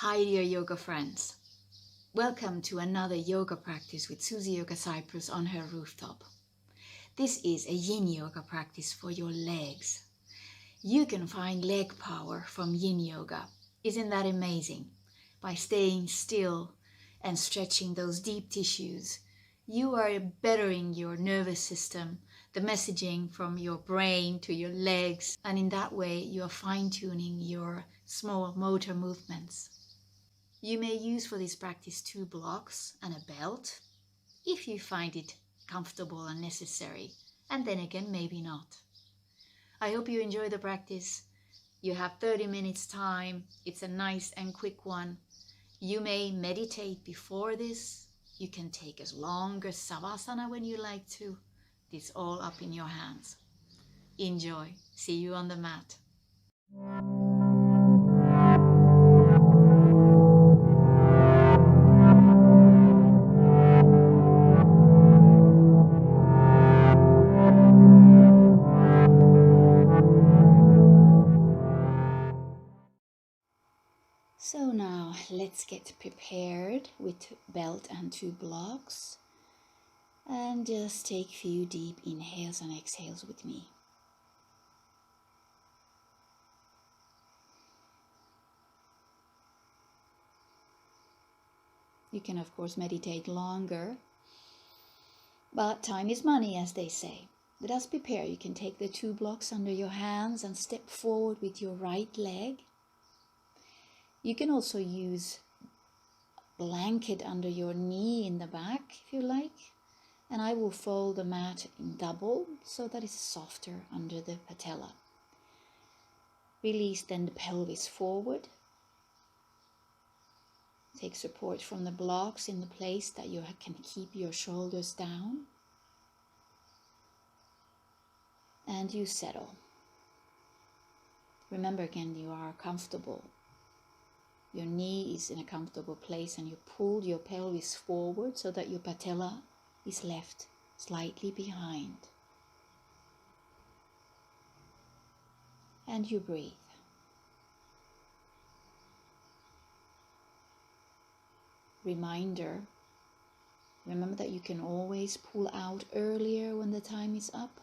Hi dear yoga friends. Welcome to another yoga practice with Suzieyogacyprus on her rooftop. This is a Yin Yoga practice for your legs. You can find leg power from Yin Yoga. Isn't that amazing? By staying still and stretching those deep tissues, you are bettering your nervous system, the messaging from your brain to your legs, and in that way you are fine-tuning your small motor movements. You may use for this practice 2 blocks and a belt, if you find it comfortable and necessary, and then again maybe not. I hope you enjoy the practice. You have 30 minutes time. It's a nice and quick one. You may meditate before this. You can take as long as Savasana when you like to. It's all up in your hands. Enjoy. See you on the mat. So now let's get prepared with belt and 2 blocks, and just take a few deep inhales and exhales with me. You can of course meditate longer, but time is money, as they say. Let us prepare. You can take the 2 blocks under your hands and step forward with your right leg. You can also use blanket under your knee in the back if you like, and I will fold the mat in double so that it's softer under the patella. Release then the pelvis forward. Take support from the blocks in the place that you can keep your shoulders down, and you settle. Remember again, you are comfortable. Your knee is in a comfortable place, and you pull your pelvis forward so that your patella is left slightly behind. And you breathe. Reminder, remember that you can always pull out earlier when the time is up.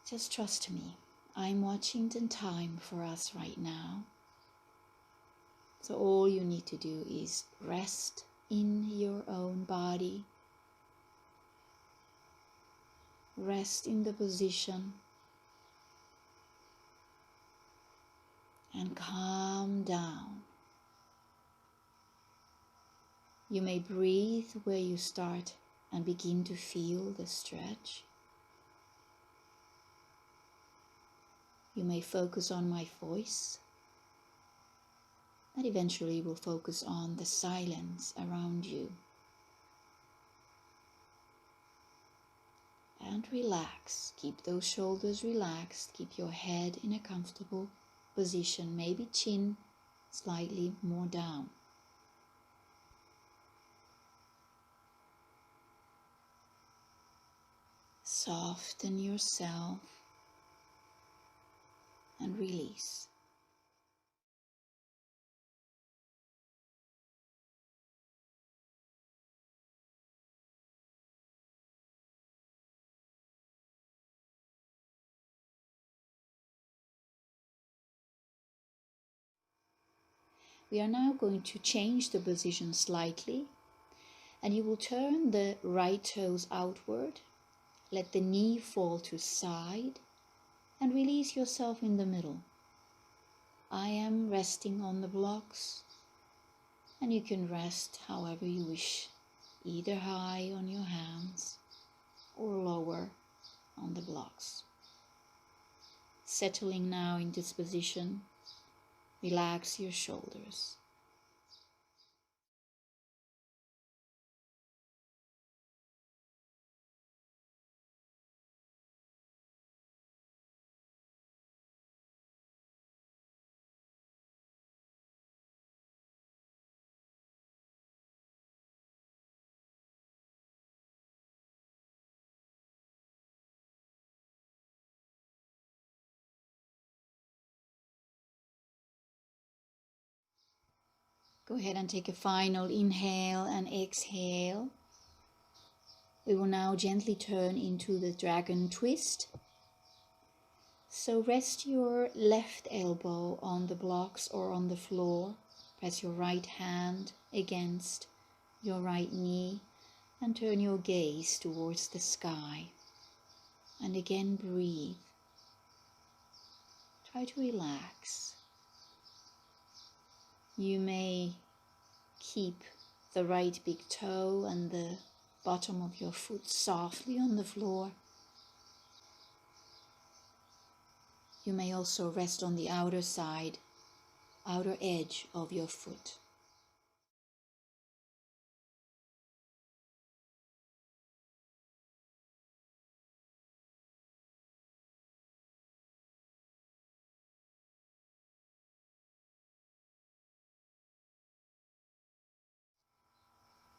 Just trust me. I'm watching the time for us right now. So all you need to do is rest in your own body. Rest in the position. And calm down. You may breathe where you start and begin to feel the stretch. You may focus on my voice, and eventually will focus on the silence around you. And relax. Keep those shoulders relaxed. Keep your head in a comfortable position, maybe chin slightly more down. Soften yourself and release. We are now going to change the position slightly, and you will turn the right toes outward. Let the knee fall to side and release yourself in the middle. I am resting on the blocks, and you can rest however you wish, either high on your hands or lower on the blocks. Settling now in this position, relax your shoulders. Go ahead and take a final inhale and exhale. We will now gently turn into the dragon twist. So rest your left elbow on the blocks or on the floor. Press your right hand against your right knee and turn your gaze towards the sky. And again breathe. Try to relax. You may keep the right big toe and the bottom of your foot softly on the floor. You may also rest on the outer side, outer edge of your foot.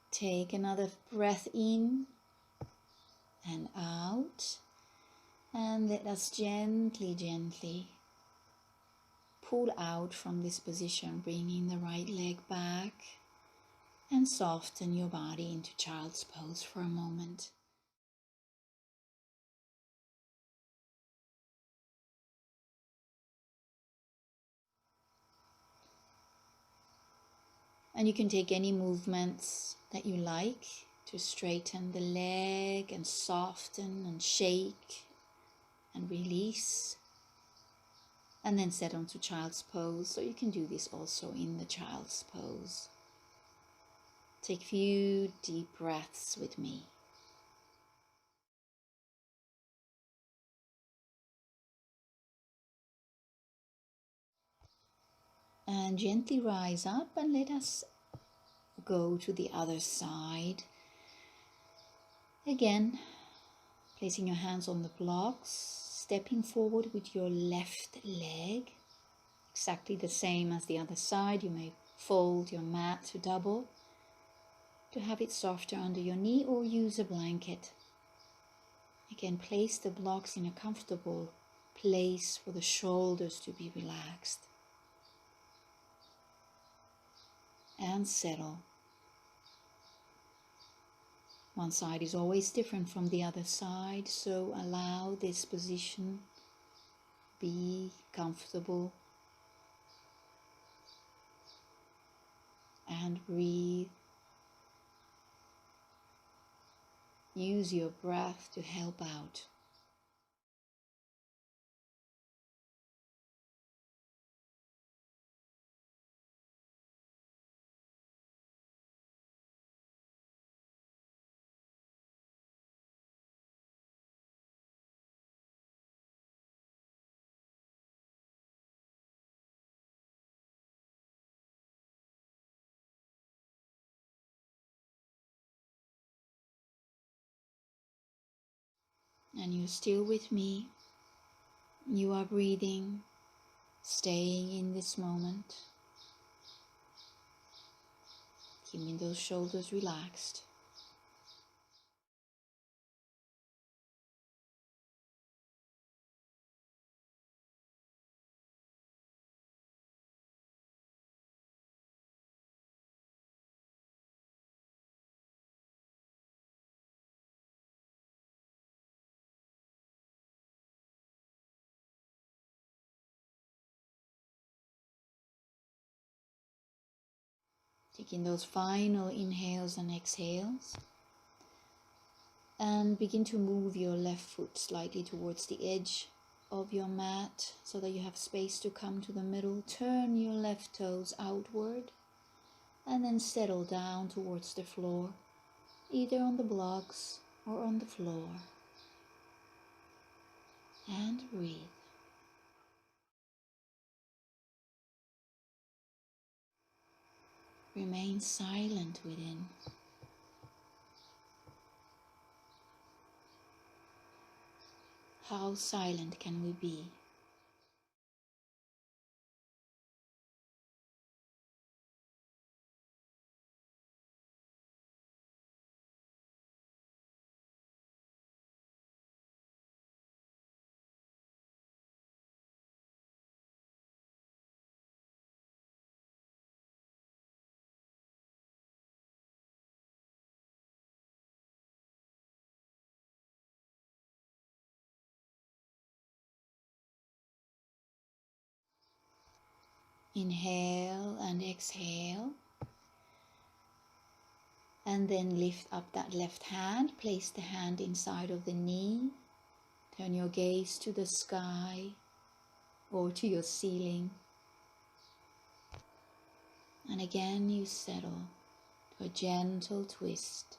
Take another breath in and out, and let us gently pull out from this position, bringing the right leg back, and soften your body into child's pose for a moment. And you can take any movements that you like to straighten the leg and soften and shake and release, and then settle to child's pose. So you can do this also in the child's pose. Take a few deep breaths with me. And gently rise up and let us go to the other side. Again, placing your hands on the blocks, stepping forward with your left leg, exactly the same as the other side. You may fold your mat to double to have it softer under your knee, or use a blanket. Again, place the blocks in a comfortable place for the shoulders to be relaxed. And settle. One side is always different from the other side, so allow this position, be comfortable, and breathe. Use your breath to help out. And you're still with me. You are breathing, staying in this moment, keeping those shoulders relaxed. Taking those final inhales and exhales. And begin to move your left foot slightly towards the edge of your mat so that you have space to come to the middle. Turn your left toes outward and then settle down towards the floor, either on the blocks or on the floor. And breathe. Remain silent within. How silent can we be? Inhale and exhale. And then lift up that left hand. Place the hand inside of the knee. Turn your gaze to the sky or to your ceiling. And again you settle to a gentle twist.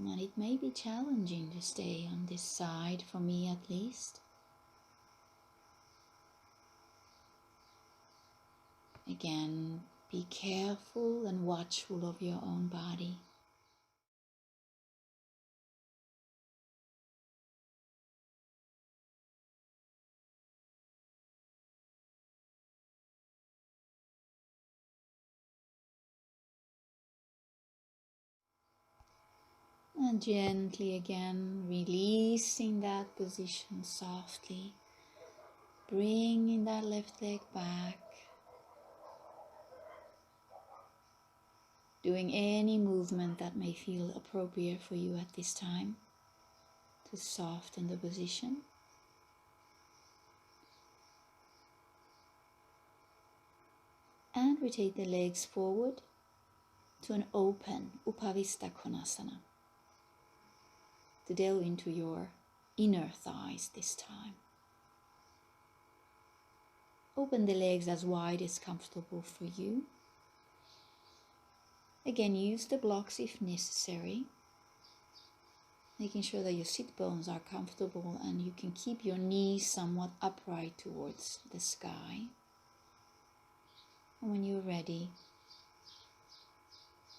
And it may be challenging to stay on this side, for me at least. Again, be careful and watchful of your own body. And gently again, releasing that position softly. Bringing that left leg back. Doing any movement that may feel appropriate for you at this time to soften the position. And rotate the legs forward to an open Upavista konasana. To delve into your inner thighs this time. Open the legs as wide as comfortable for you. Again, use the blocks if necessary. Making sure that your sit bones are comfortable and you can keep your knees somewhat upright towards the sky. And when you're ready,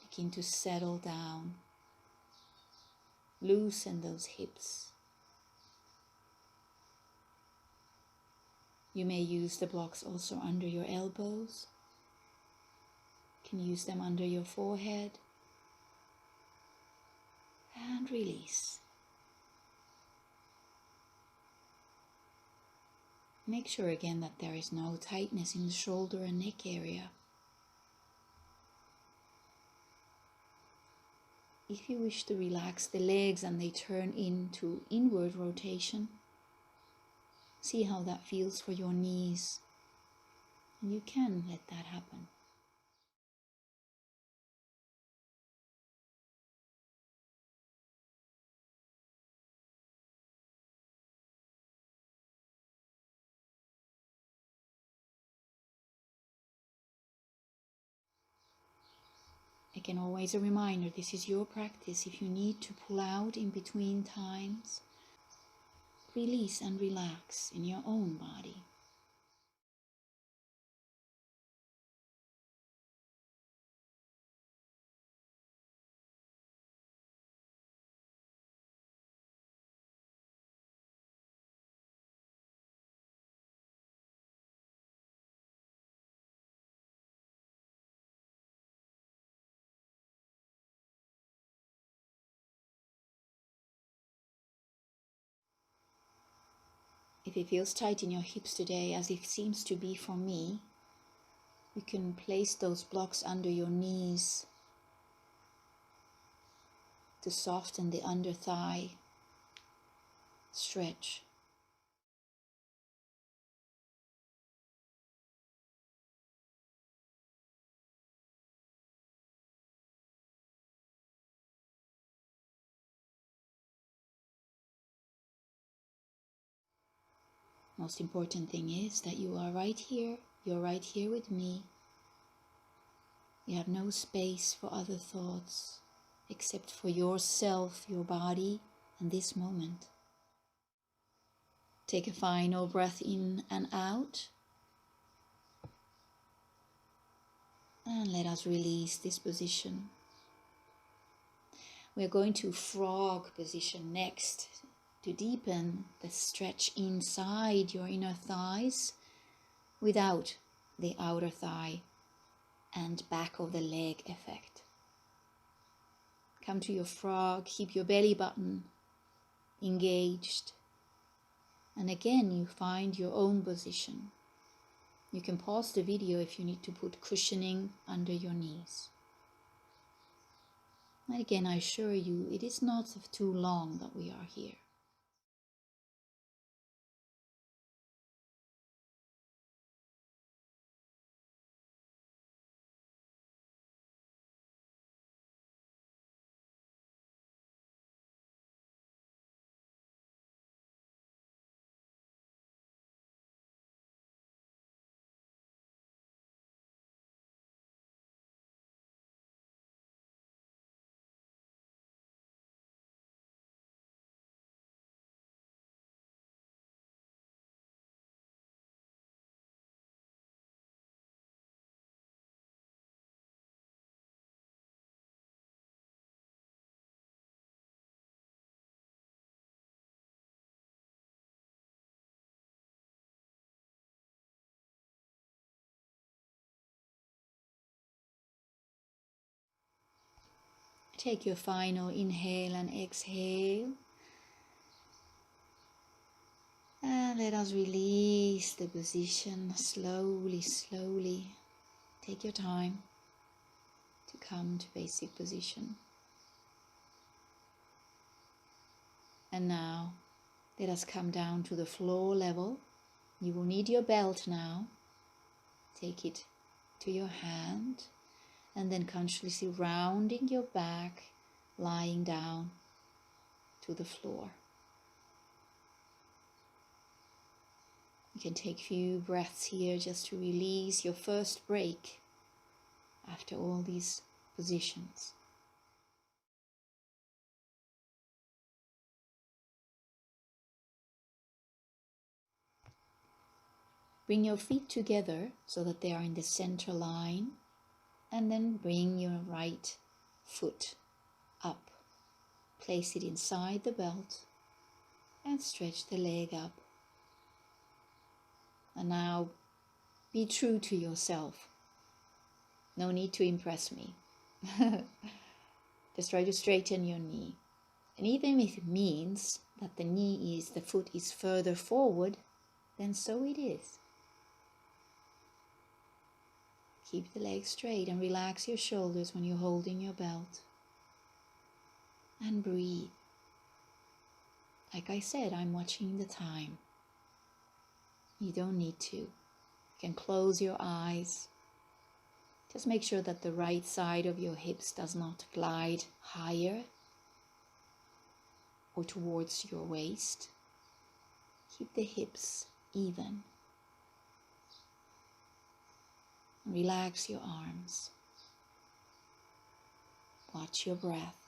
begin to settle down. Loosen those hips. You may use the blocks also under your elbows. You can use them under your forehead. And release. Make sure again that there is no tightness in the shoulder and neck area. If you wish to relax the legs and they turn into inward rotation, see how that feels for your knees. And you can let that happen. Again, always a reminder, this is your practice. If you need to pull out in between times, release and relax in your own body. If it feels tight in your hips today, as it seems to be for me, you can place those blocks under your knees to soften the under thigh stretch. Most important thing is that you are right here. You're right here with me. You have no space for other thoughts except for yourself, your body, and this moment. Take a final breath in and out. And let us release this position. We're going to frog position next to deepen the stretch inside your inner thighs without the outer thigh and back of the leg effect. Come to your frog, keep your belly button engaged. And again, you find your own position. You can pause the video if you need to put cushioning under your knees. And again, I assure you, it is not too long that we are here. Take your final inhale and exhale. And let us release the position slowly, slowly. Take your time to come to basic position. And now, let us come down to the floor level. You will need your belt now. Take it to your hand. And then consciously rounding your back, lying down to the floor. You can take a few breaths here just to release your first break after all these positions. Bring your feet together so that they are in the center line, and then bring your right foot up. Place it inside the belt and stretch the leg up. And now be true to yourself. No need to impress me. Just try to straighten your knee. And even if it means that the foot is further forward, then so it is. Keep the legs straight and relax your shoulders when you're holding your belt. And breathe. Like I said, I'm watching the time. You don't need to. You can close your eyes. Just make sure that the right side of your hips does not glide higher or towards your waist. Keep the hips even. Relax your arms. Watch your breath.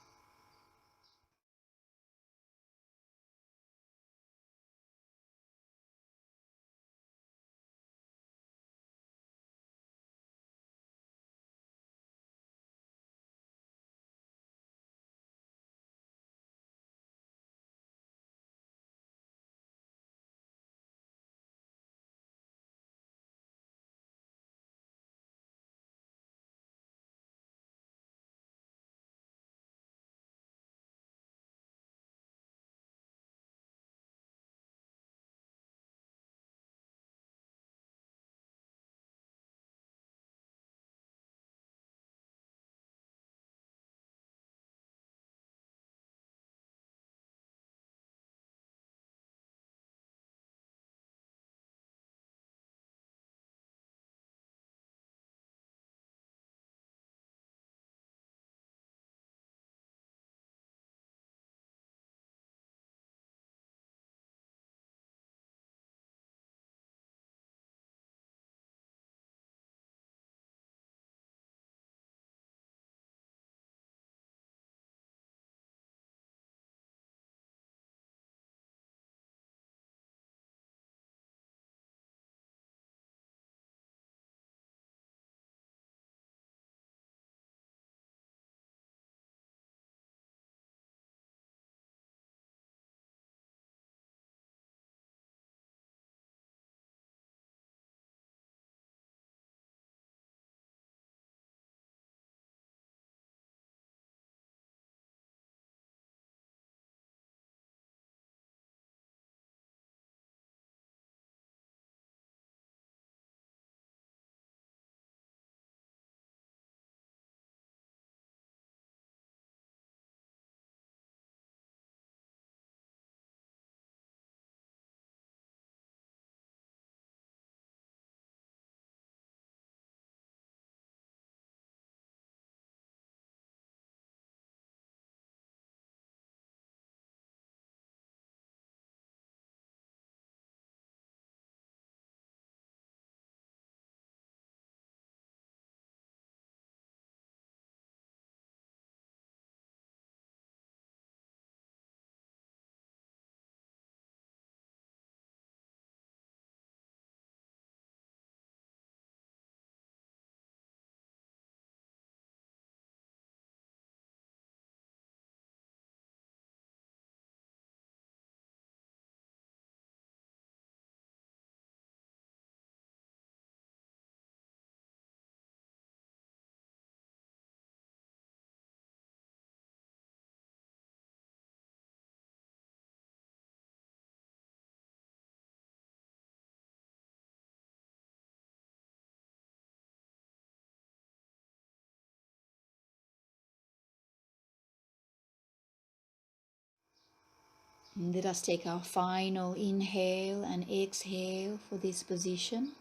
And let us take our final inhale and exhale for this position.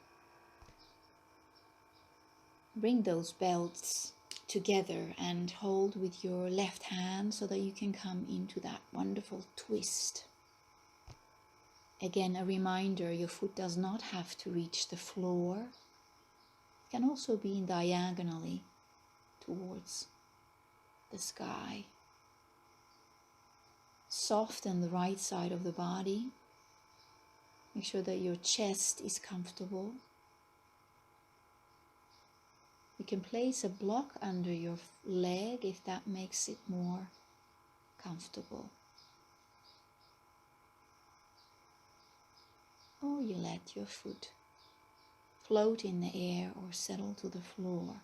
Bring those belts together and hold with your left hand so that you can come into that wonderful twist. Again, a reminder, your foot does not have to reach the floor. It can also be diagonally towards the sky. Soften the right side of the body. Make sure that your chest is comfortable. You can place a block under your leg if that makes it more comfortable. Or you let your foot float in the air or settle to the floor.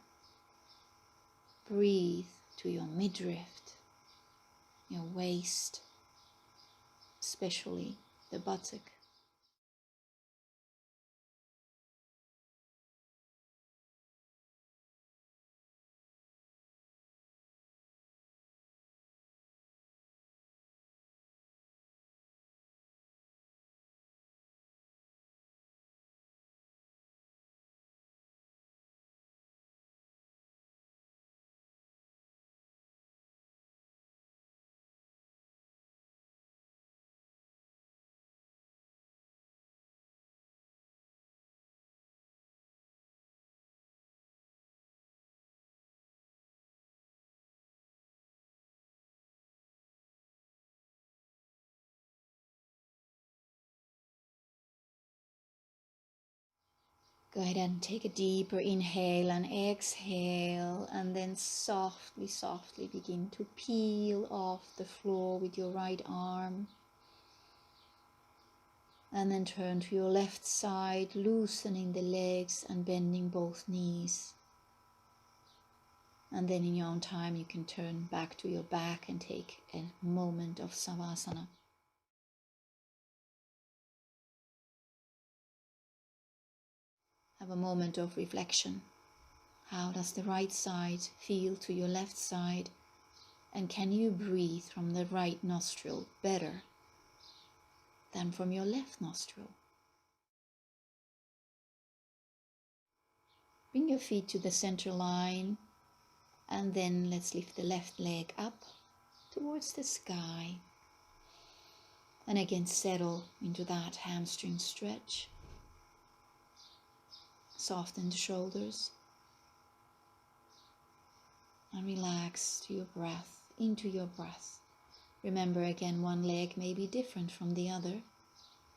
Breathe to your midriff, your waist, especially the buttock. Go ahead and take a deeper inhale and exhale, and then softly, softly begin to peel off the floor with your right arm. And then turn to your left side, loosening the legs and bending both knees. And then in your own time, you can turn back to your back and take a moment of Savasana. Have a moment of reflection. How does the right side feel to your left side? And can you breathe from the right nostril better than from your left nostril? Bring your feet to the center line, and then let's lift the left leg up towards the sky. And again, settle into that hamstring stretch. Soften the shoulders. And relax to your breath, into your breath. Remember again, one leg may be different from the other.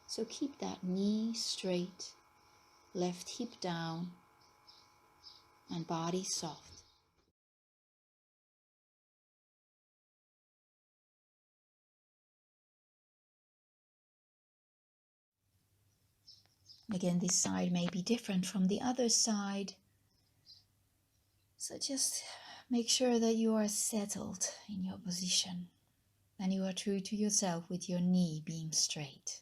So keep that knee straight, left hip down, and body soft. Again, this side may be different from the other side. So just make sure that you are settled in your position and you are true to yourself with your knee being straight.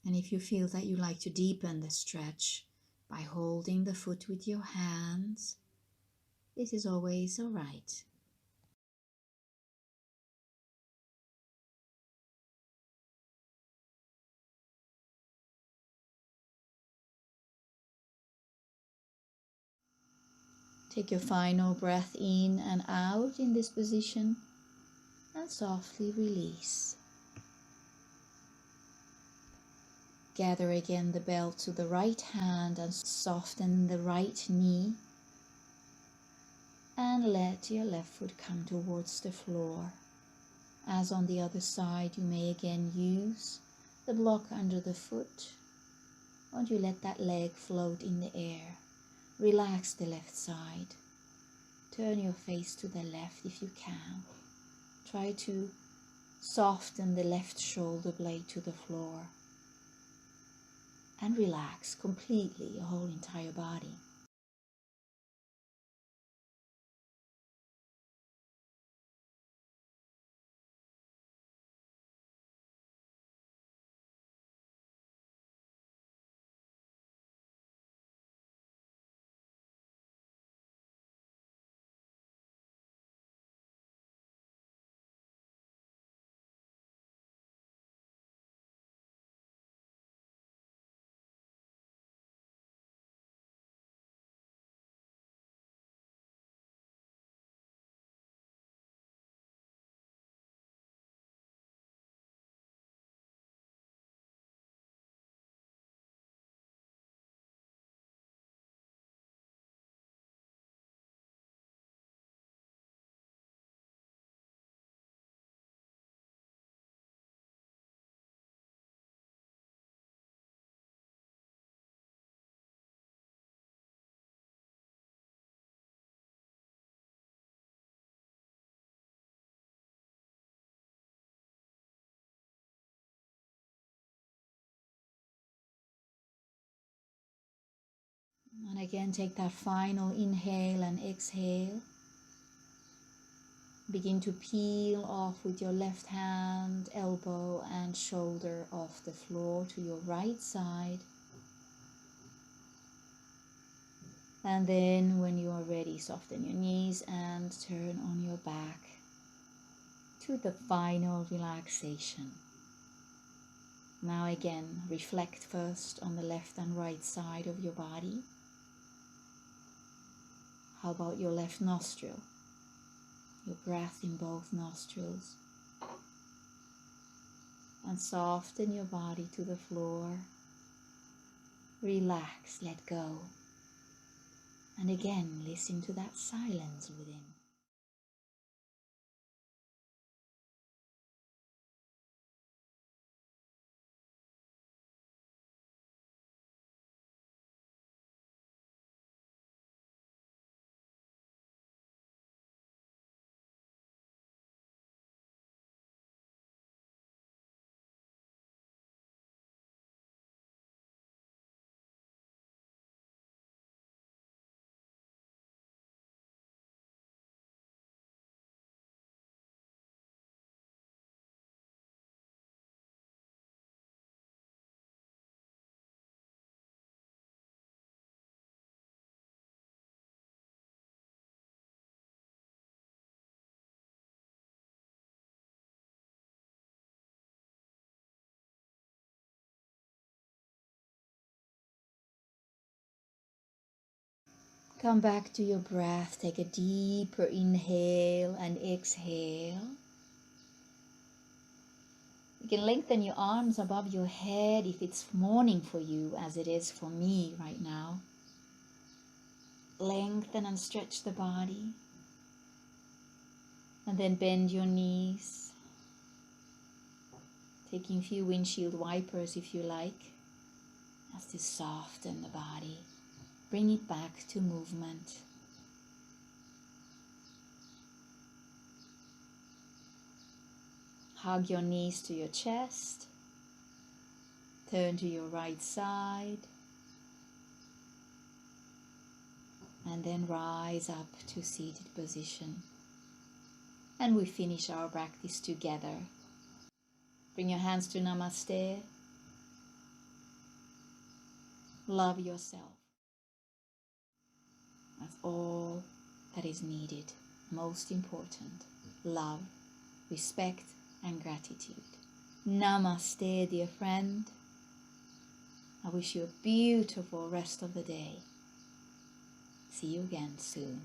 And if you feel that you like to deepen the stretch by holding the foot with your hands, this is always all right. Take your final breath in and out in this position and softly release. Gather again the belt to the right hand and soften the right knee. And let your left foot come towards the floor. As on the other side, you may again use the block under the foot. And you let that leg float in the air. Relax the left side. Turn your face to the left if you can. Try to soften the left shoulder blade to the floor. And relax completely your whole entire body. And again, take that final inhale and exhale. Begin to peel off with your left hand, elbow and shoulder off the floor to your right side. And then when you are ready, soften your knees and turn on your back to the final relaxation. Now again, reflect first on the left and right side of your body. How about your left nostril? Your breath in both nostrils. And soften your body to the floor. Relax, let go. And again, listen to that silence within. Come back to your breath. Take a deeper inhale and exhale. You can lengthen your arms above your head if it's morning for you, as it is for me right now. Lengthen and stretch the body. And then bend your knees. Taking a few windshield wipers if you like, as to soften the body. Bring it back to movement. Hug your knees to your chest. Turn to your right side. And then rise up to seated position. And we finish our practice together. Bring your hands to Namaste. Love yourself. That's all that is needed. Most important. Love, respect, and gratitude. Namaste, dear friend. I wish you a beautiful rest of the day. See you again soon.